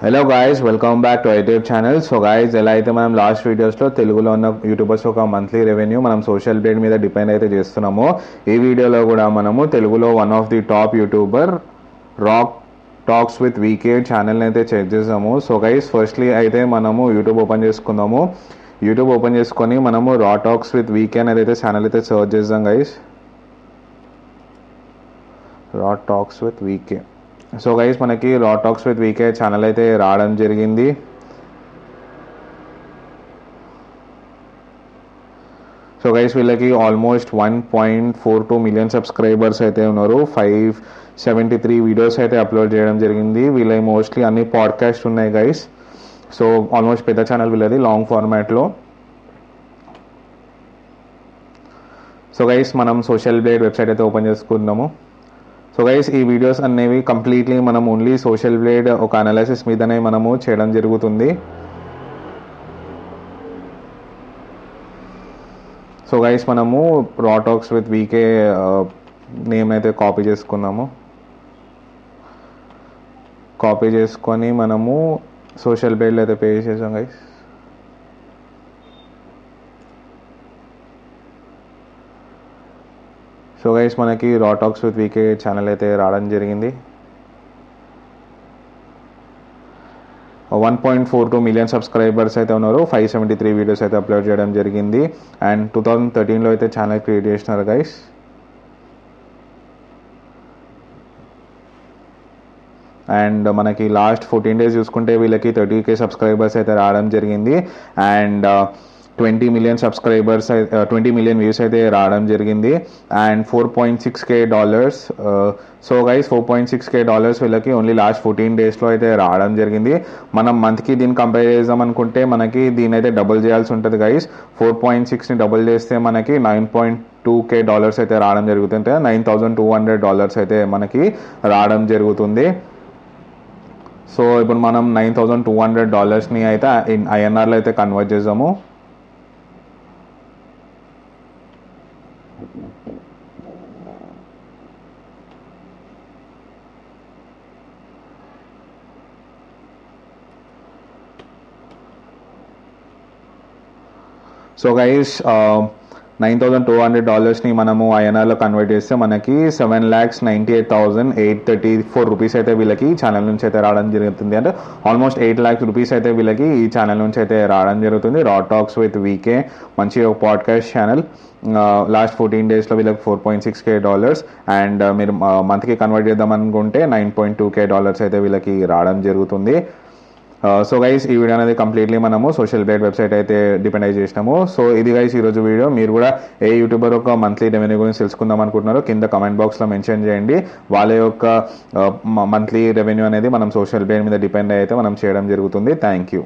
Hello guys, welcome back to YouTube channel. So guys, ఎలా అయితే మనం లాస్ట్ వీడియోస్లో తెలుగులో ఉన్న యూట్యూబర్స్ ఒక మంత్లీ రెవెన్యూ మనం సోషల్ బ్లేడ్ మీద డిపెండ్ అయితే చేస్తున్నామో, ఈ వీడియోలో కూడా మనము తెలుగులో one of the top youtuber Raw Talks with VK ఛానల్ని అయితే చెక్ చేసాము. సో గైస్, ఫస్ట్లీ అయితే మనము యూట్యూబ్ ఓపెన్ చేసుకుందాము. యూట్యూబ్ ఓపెన్ చేసుకొని మనము రా టాక్స్ విత్ వీకే అనేది అయితే ఛానల్ అయితే సర్చ్ చేద్దాం guys. Raw Talks with VK. So guys, మనకి Raw Talks with VK channel అయితే రావడం జరిగింది. సో గైస్, వీళ్ళకి ఆల్మోస్ట్ 1.42 మిలియన్ సబ్స్క్రైబర్స్ అయితే ఉన్నారు. 573 వీడియోస్ అయితే అప్లోడ్ చేయడం జరిగింది. వీళ్ళకి మోస్ట్లీ అన్ని పాడ్కాస్ట్ ఉన్నాయి గైస్. సో ఆల్మోస్ట్ పెద్ద ఛానల్ వీళ్ళది, లాంగ్ ఫార్మాట్లో. సో గైస్, మనం సోషల్ బ్లేడ్ వెబ్సైట్ అయితే ఓపెన్ చేసుకుందాము. సో గైస్, ఈ వీడియోస్ అనేవి కంప్లీట్లీ మనం ఓన్లీ సోషల్ బ్లేడ్ ఒక అనాలిసిస్ మీదనే మనము చేయడం జరుగుతుంది. సో గైస్, మనము రా టాక్స్ విత్ వీకే నేమ్ అయితే కాపీ చేసుకున్నాము. కాపీ చేసుకొని మనము సోషల్ బ్లేడ్లో అయితే పే చేసాం గైస్. సో గైస్, మనకి Raw Talks with VK channel అయితే రావడం జరిగింది. 1.42 మిలియన్ సబ్స్క్రైబర్స్ అయితే ఉన్నారు. 573 వీడియోస్ అయితే అప్లోడ్ చేయడం జరిగింది. అండ్ 2013లో అయితే ఛానల్ క్రియేట్ చేసినారు గైస్. అండ్ మనకి లాస్ట్ 14 days చూసుకుంటే వీళ్ళకి 30K సబ్స్క్రైబర్స్ అయితే రావడం జరిగింది. And 20 million subscribers 20 million views అయితే రావడం జరిగింది. And $4.6K. So guys, $4.6K వీళ్ళకి ఓన్లీ లాస్ట్ 14 daysలో అయితే రావడం జరిగింది. మనం మంత్కి దీన్ని కంపేర్ చేద్దాం అనుకుంటే మనకి దీని అయితే డబుల్ చేయాల్సి ఉంటుంది గైస్. 4.6ని డబుల్ చేస్తే మనకి $9.2K అయితే రావడం జరుగుతుంది. $9,200 అయితే మనకి రావడం జరుగుతుంది. సో ఇప్పుడు మనం $9,200ని అయితే INRలో అయితే కన్వర్ట్ చేద్దాము. సో గైస్, $9,200ని మనము INRలో కన్వర్ట్ చేస్తే మనకి 7,98,834 రూపీస్ అయితే వీళ్ళకి ఛానల్ నుంచి అయితే రావడం జరుగుతుంది. అంటే ఆల్మోస్ట్ 8 lakhs రూపీస్ అయితే వీళ్ళకి ఈ ఛానల్ నుంచి అయితే రావడం జరుగుతుంది. రా టాక్స్ విత్ వీకే మంచి ఒక పాడ్కాస్ట్ ఛానల్. లాస్ట్ 14 daysలో వీళ్ళకి $4.6K. అండ్ మీరు మంత్కి కన్వర్ట్ చేద్దాం అనుకుంటే $9.2K అయితే వీళ్ళకి రావడం జరుగుతుంది. సో గైస్, ఈ వీడియో అనేది కంప్లీట్లీ మనము సోషల్ బ్లేడ్ వెబ్సైట్ అయితే డిపెండ్ అయి చేసినాము. సో ఇది గైస్ ఈరోజు వీడియో. మీరు కూడా ఏ యూట్యూబర్ ఒక మంత్లీ రెవెన్యూ గురించి తెలుసుకుందాం అనుకుంటున్నారో కింద కమెంట్ బాక్స్లో మెన్షన్ చేయండి. వాళ్ళ యొక్క మంత్లీ రెవెన్యూ అనేది మనం సోషల్ బ్లేడ్ మీద డిపెండ్ అయితే మనం చేయడం జరుగుతుంది. Thank you.